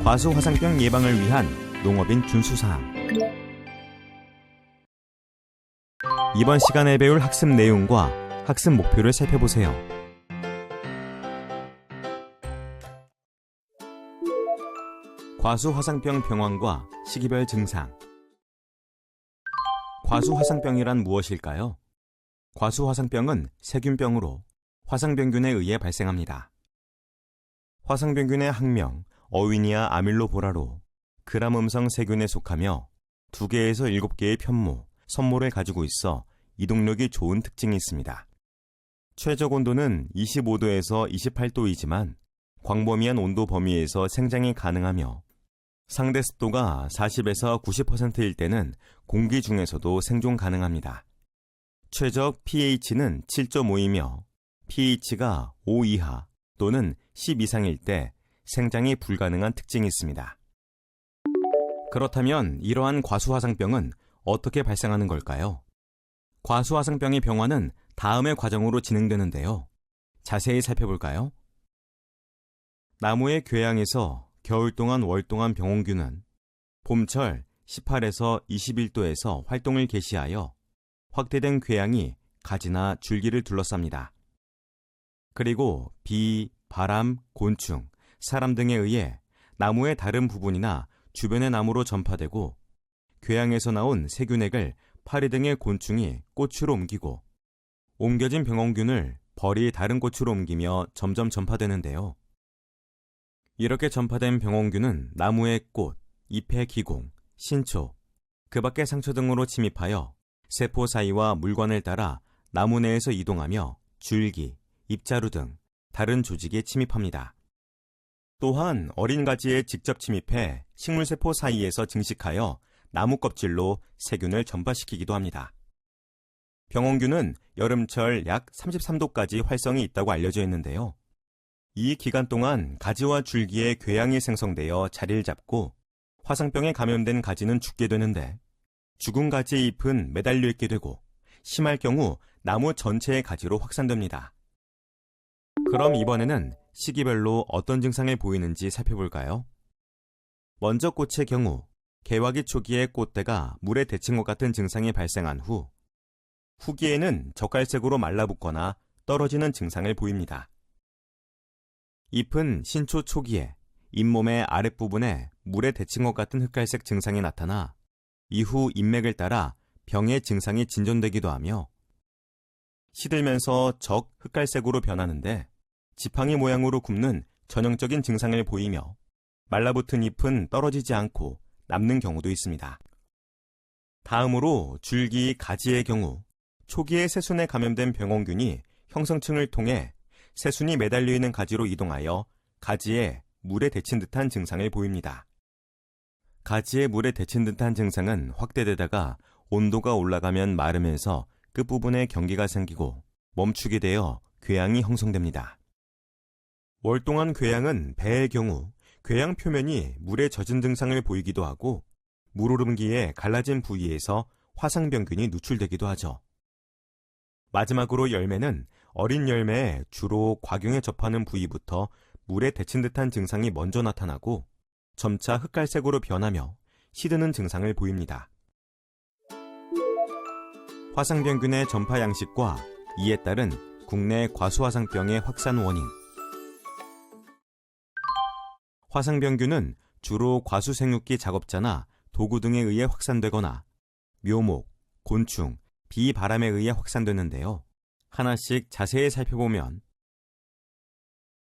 과수화상병 예방을 위한 농업인 준수사항. 이번 시간에 배울 학습 내용과 학습 목표를 살펴보세요. 과수화상병 병환과 시기별 증상. 과수화상병이란 무엇일까요? 과수화상병은 세균병으로 화상병균에 의해 발생합니다. 화상병균의 학명 어위니아 아밀로보라로 그람음성 세균에 속하며 2개에서 7개의 편모, 선모를 가지고 있어 이동력이 좋은 특징이 있습니다. 최적 온도는 25도에서 28도이지만 광범위한 온도 범위에서 생장이 가능하며 상대 습도가 40에서 90%일 때는 공기 중에서도 생존 가능합니다. 최적 pH는 7.5이며 pH가 5 이하 또는 10 이상일 때 생장이 불가능한 특징이 있습니다. 그렇다면 이러한 과수화상병은 어떻게 발생하는 걸까요? 과수화상병의 병화는 다음의 과정으로 진행되는데요. 자세히 살펴볼까요? 나무의 궤양에서 겨울 동안 월 동안 병원균은 봄철 18에서 21도에서 활동을 개시하여 확대된 궤양이 가지나 줄기를 둘러쌉니다. 그리고 비, 바람, 곤충, 사람 등에 의해 나무의 다른 부분이나 주변의 나무로 전파되고 궤양에서 나온 세균액을 파리 등의 곤충이 꽃으로 옮기고 옮겨진 병원균을 벌이 다른 꽃으로 옮기며 점점 전파되는데요. 이렇게 전파된 병원균은 나무의 꽃, 잎의 기공, 신초, 그 밖의 상처 등으로 침입하여 세포 사이와 물관을 따라 나무 내에서 이동하며 줄기, 잎자루 등 다른 조직에 침입합니다. 또한 어린 가지에 직접 침입해 식물세포 사이에서 증식하여 나무 껍질로 세균을 전파시키기도 합니다. 병원균은 여름철 약 33도까지 활성이 있다고 알려져 있는데요. 이 기간 동안 가지와 줄기에 궤양이 생성되어 자리를 잡고 화상병에 감염된 가지는 죽게 되는데 죽은 가지의 잎은 매달려 있게 되고 심할 경우 나무 전체의 가지로 확산됩니다. 그럼 이번에는 시기별로 어떤 증상을 보이는지 살펴볼까요? 먼저 꽃의 경우 개화기 초기에 꽃대가 물에 데친 것 같은 증상이 발생한 후 후기에는 젓갈색으로 말라붙거나 떨어지는 증상을 보입니다. 잎은 신초 초기에 잎몸의 아랫부분에 물에 데친 것 같은 흑갈색 증상이 나타나 이후 잎맥을 따라 병의 증상이 진전되기도 하며 시들면서 적 흑갈색으로 변하는데 지팡이 모양으로 굽는 전형적인 증상을 보이며 말라붙은 잎은 떨어지지 않고 남는 경우도 있습니다. 다음으로 줄기, 가지의 경우 초기에 새순에 감염된 병원균이 형성층을 통해 새순이 매달려 있는 가지로 이동하여 가지에 물에 데친 듯한 증상을 보입니다. 가지에 물에 데친 듯한 증상은 확대되다가 온도가 올라가면 마르면서 끝부분에 경기가 생기고 멈추게 되어 궤양이 형성됩니다. 월 동안 궤양은 배의 경우 궤양 표면이 물에 젖은 증상을 보이기도 하고 물오름기에 갈라진 부위에서 화상병균이 누출되기도 하죠. 마지막으로 열매는 어린 열매에 주로 과경에 접하는 부위부터 물에 데친 듯한 증상이 먼저 나타나고 점차 흑갈색으로 변하며 시드는 증상을 보입니다. 화상병균의 전파 양식과 이에 따른 국내 과수화상병의 확산 원인. 화상병균은 주로 과수생육기 작업자나 도구 등에 의해 확산되거나 묘목, 곤충, 비바람에 의해 확산되는데요. 하나씩 자세히 살펴보면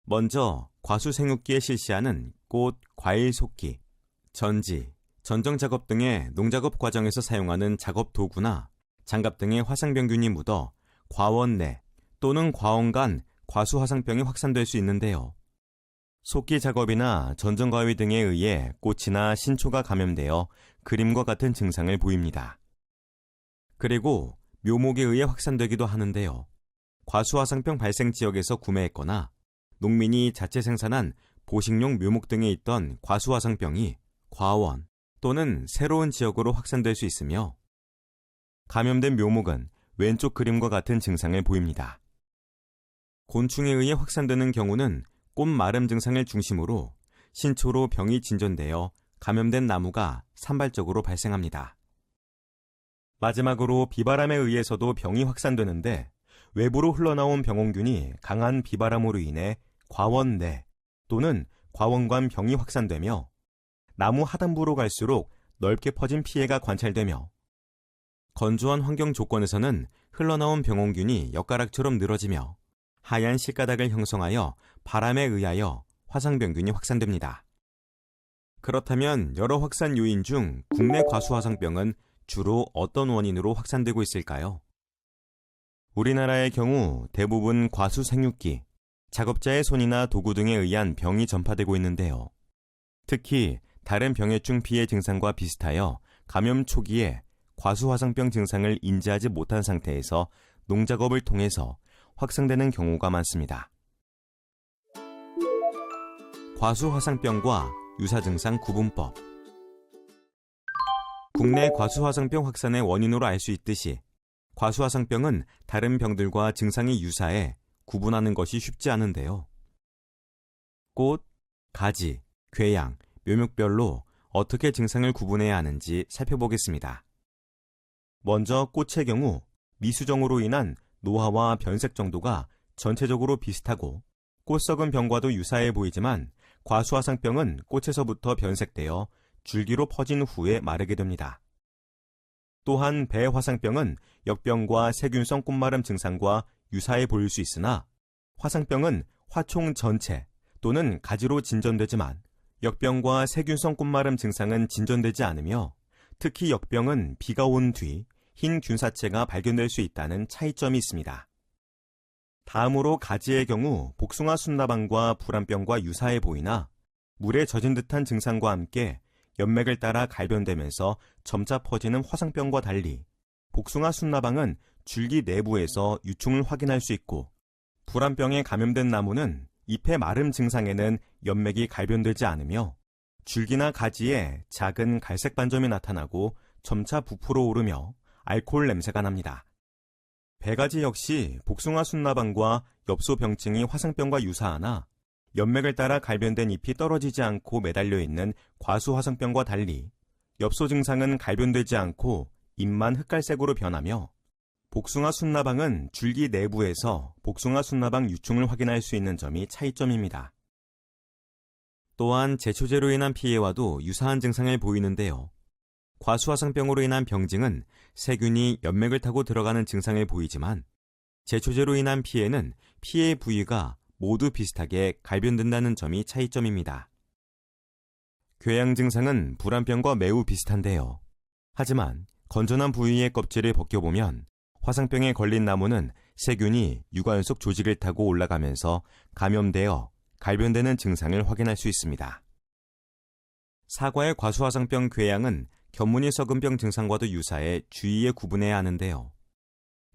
먼저 과수생육기에 실시하는 꽃, 과일 속기, 전지, 전정작업 등의 농작업 과정에서 사용하는 작업 도구나 장갑 등의 화상병균이 묻어 과원 내 또는 과원 간 과수화상병이 확산될 수 있는데요. 속기 작업이나 전정과위 등에 의해 꽃이나 신초가 감염되어 그림과 같은 증상을 보입니다. 그리고 묘목에 의해 확산되기도 하는데요. 과수화상병 발생 지역에서 구매했거나 농민이 자체 생산한 보식용 묘목 등에 있던 과수화상병이 과원 또는 새로운 지역으로 확산될 수 있으며 감염된 묘목은 왼쪽 그림과 같은 증상을 보입니다. 곤충에 의해 확산되는 경우는 꽃 마름 증상을 중심으로 신초로 병이 진전되어 감염된 나무가 산발적으로 발생합니다. 마지막으로 비바람에 의해서도 병이 확산되는데 외부로 흘러나온 병원균이 강한 비바람으로 인해 과원 내 또는 과원관 병이 확산되며 나무 하단부로 갈수록 넓게 퍼진 피해가 관찰되며 건조한 환경 조건에서는 흘러나온 병원균이 엿가락처럼 늘어지며 하얀 씨가닥을 형성하여 바람에 의하여 화상병균이 확산됩니다. 그렇다면 여러 확산 요인 중 국내 과수화상병은 주로 어떤 원인으로 확산되고 있을까요? 우리나라의 경우 대부분 과수 생육기, 작업자의 손이나 도구 등에 의한 병이 전파되고 있는데요. 특히 다른 병해충 피해 증상과 비슷하여 감염 초기에 과수화상병 증상을 인지하지 못한 상태에서 농작업을 통해서 확산되는 경우가 많습니다. 과수화상병과 유사증상 구분법. 국내 과수화상병 확산의 원인으로 알 수 있듯이 과수화상병은 다른 병들과 증상이 유사해 구분하는 것이 쉽지 않은데요. 꽃, 가지, 궤양, 묘목별로 어떻게 증상을 구분해야 하는지 살펴보겠습니다. 먼저 꽃의 경우 미수정으로 인한 노화와 변색 정도가 전체적으로 비슷하고 꽃 썩은 병과도 유사해 보이지만 과수화상병은 꽃에서부터 변색되어 줄기로 퍼진 후에 마르게 됩니다. 또한 배화상병은 역병과 세균성 꽃마름 증상과 유사해 보일 수 있으나 화상병은 화총 전체 또는 가지로 진전되지만 역병과 세균성 꽃마름 증상은 진전되지 않으며 특히 역병은 비가 온 뒤 흰 균사체가 발견될 수 있다는 차이점이 있습니다. 다음으로 가지의 경우 복숭아 순나방과 불안병과 유사해 보이나 물에 젖은 듯한 증상과 함께 연맥을 따라 갈변되면서 점차 퍼지는 화상병과 달리 복숭아 순나방은 줄기 내부에서 유충을 확인할 수 있고 불안병에 감염된 나무는 잎의 마름 증상에는 연맥이 갈변되지 않으며 줄기나 가지에 작은 갈색 반점이 나타나고 점차 부풀어 오르며 알코올 냄새가 납니다. 배가지 역시 복숭아 순나방과 엽소병증이 화상병과 유사하나 연맥을 따라 갈변된 잎이 떨어지지 않고 매달려 있는 과수화상병과 달리 엽소 증상은 갈변되지 않고 잎만 흑갈색으로 변하며 복숭아 순나방은 줄기 내부에서 복숭아 순나방 유충을 확인할 수 있는 점이 차이점입니다. 또한 제초제로 인한 피해와도 유사한 증상을 보이는데요. 과수화상병으로 인한 병증은 세균이 연맥을 타고 들어가는 증상을 보이지만 제초제로 인한 피해는 피해 부위가 모두 비슷하게 갈변된다는 점이 차이점입니다. 궤양 증상은 불안병과 매우 비슷한데요. 하지만 건전한 부위의 껍질을 벗겨보면 화상병에 걸린 나무는 세균이 유관 속 조직을 타고 올라가면서 감염되어 갈변되는 증상을 확인할 수 있습니다. 사과의 과수화상병 궤양은 견무늬 썩은 병 증상과도 유사해 주의에 구분해야 하는데요.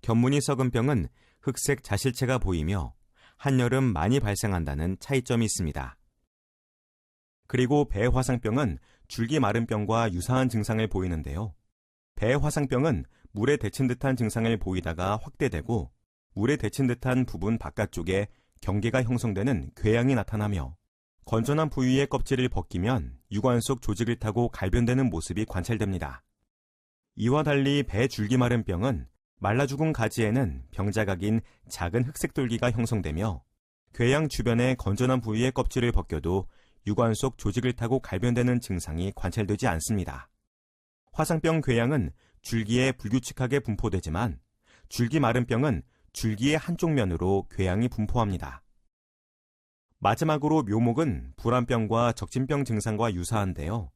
견무늬 썩은 병은 흑색 자실체가 보이며 한여름 많이 발생한다는 차이점이 있습니다. 그리고 배화상병은 줄기 마른 병과 유사한 증상을 보이는데요. 배화상병은 물에 데친 듯한 증상을 보이다가 확대되고 물에 데친 듯한 부분 바깥쪽에 경계가 형성되는 궤양이 나타나며 건전한 부위의 껍질을 벗기면 유관 속 조직을 타고 갈변되는 모습이 관찰됩니다. 이와 달리 배 줄기 마른 병은 말라 죽은 가지에는 병자각인 작은 흑색 돌기가 형성되며 궤양 주변의 건전한 부위의 껍질을 벗겨도 유관 속 조직을 타고 갈변되는 증상이 관찰되지 않습니다. 화상병 궤양은 줄기에 불규칙하게 분포되지만 줄기 마른 병은 줄기의 한쪽 면으로 궤양이 분포합니다. 마지막으로 묘목은 불안병과 적진병 증상과 유사한데요.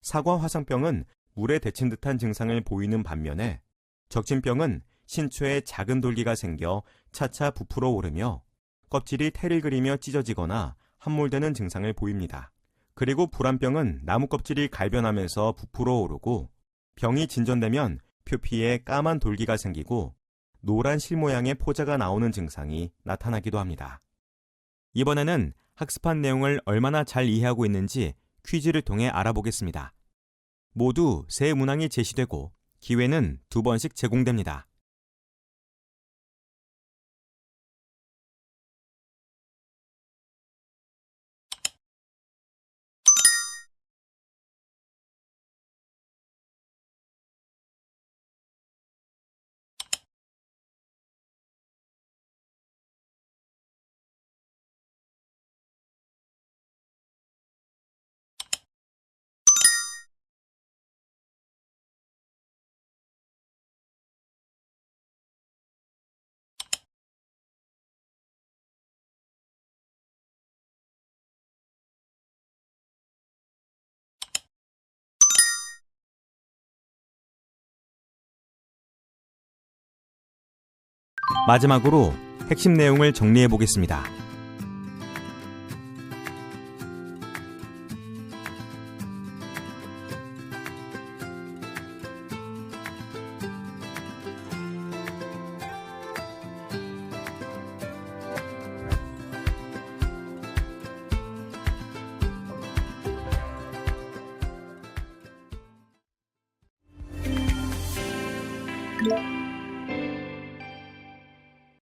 사과 화상병은 물에 데친 듯한 증상을 보이는 반면에 적진병은 신초에 작은 돌기가 생겨 차차 부풀어 오르며 껍질이 태를 그리며 찢어지거나 함몰되는 증상을 보입니다. 그리고 불안병은 나무 껍질이 갈변하면서 부풀어 오르고 병이 진전되면 표피에 까만 돌기가 생기고 노란 실 모양의 포자가 나오는 증상이 나타나기도 합니다. 이번에는 학습한 내용을 얼마나 잘 이해하고 있는지 퀴즈를 통해 알아보겠습니다. 모두 세 문항이 제시되고 기회는 2번씩 제공됩니다. 마지막으로 핵심 내용을 정리해 보겠습니다.